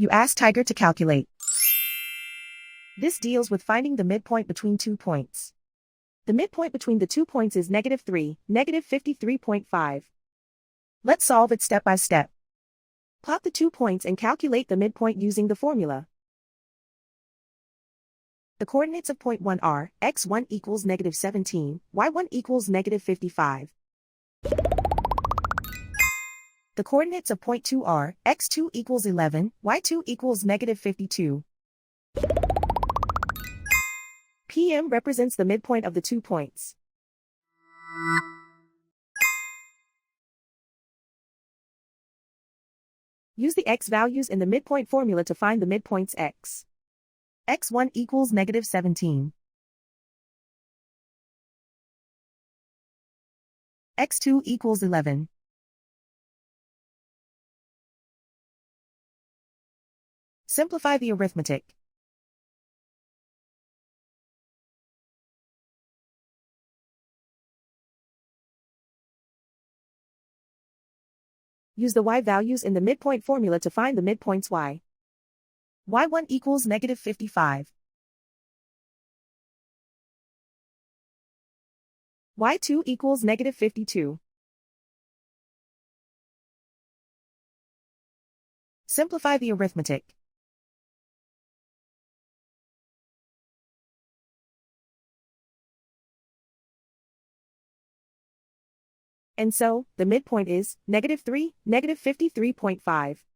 You ask Tiger to calculate. This deals with finding the midpoint between 2 points. The midpoint between the 2 points is -3, -53.5. Let's solve it step by step. Plot the 2 points and calculate the midpoint using the formula. The coordinates of point 1 are, x1 equals -17, y1 equals -55. The coordinates of point 2 are, x2 equals 11, y2 equals -52. PM represents the midpoint of the 2 points. Use the x values in the midpoint formula to find the midpoints x. x1 equals -17. x2 equals 11. Simplify the arithmetic. Use the y values in the midpoint formula to find the midpoints y. y1 equals -55. y2 equals -52. Simplify the arithmetic. And so, the midpoint is -3, -53.5.